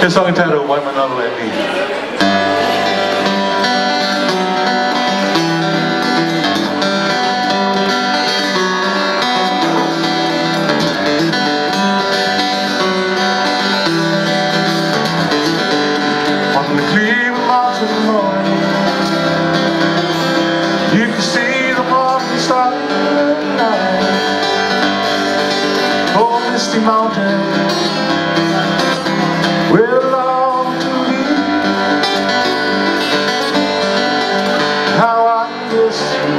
a song entitled Why Manalo and Me. You can see the morning sunlight, oh misty mountain, will belong to me. How I miss you,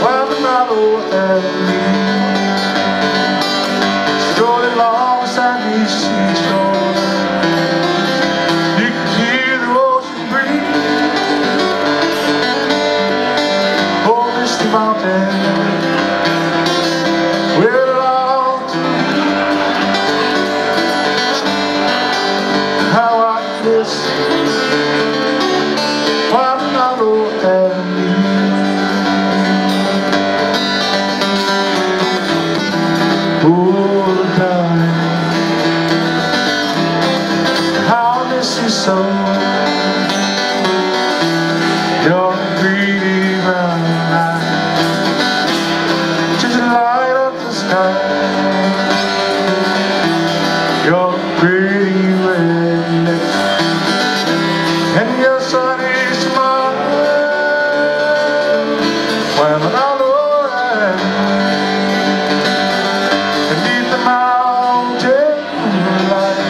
while Manalo and me, strolling alongside these seashores. You can hear the ocean breeze, mountain will belong to me. How I miss while Manalo and me. Oh, darling, how I miss you so. Your pretty brown eyes, light up the sky, your pretty red lips, and your sunny smile. When Manalo and beneath the mountain light,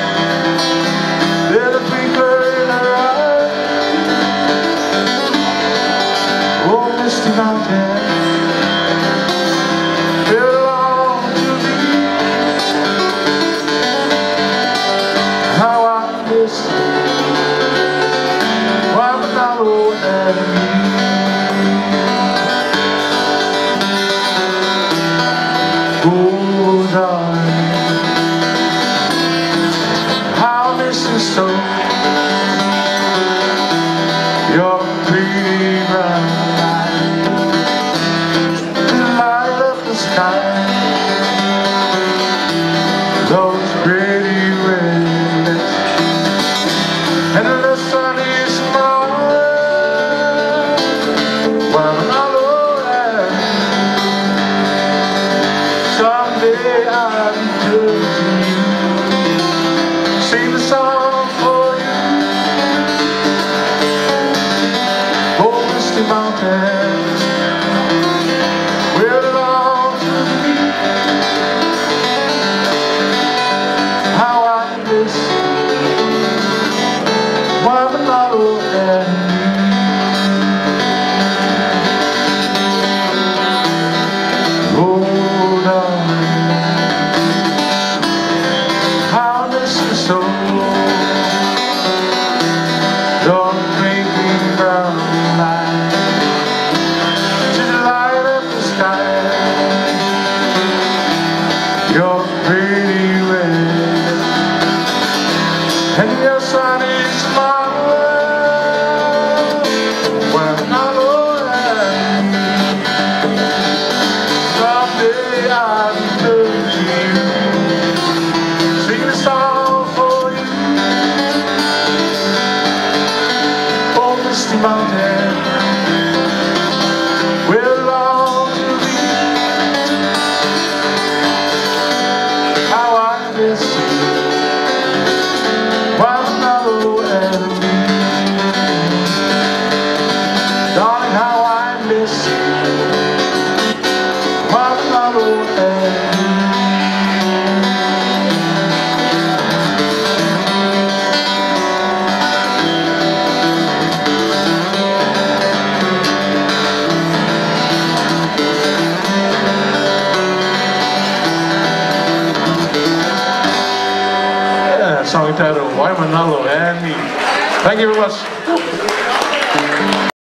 there's a twinkle in her eye. Oh, misty mountain, why Manalo and me. Oh, darling, how I miss you so. Your pretty brown eyes light up the sky, those pretty red lips, and the sunny smile. While Manalo and someday I'll return to you, sing the song for you. Oh, misty mountain will belong to me. How I miss why Manalo and me. Oh, darling, how I miss you so. Your twinkling brown light, just light up the sky. Your pretty red and your sunny smile. When Manalo and me, someday I'll return to you, sing the song for you. Oh, misty mountain will belong to me. How I miss you, why Manalo and me. Darling, how I miss you, why Manalo and me. Song entitled Why Manalo and Me. Thank you very much.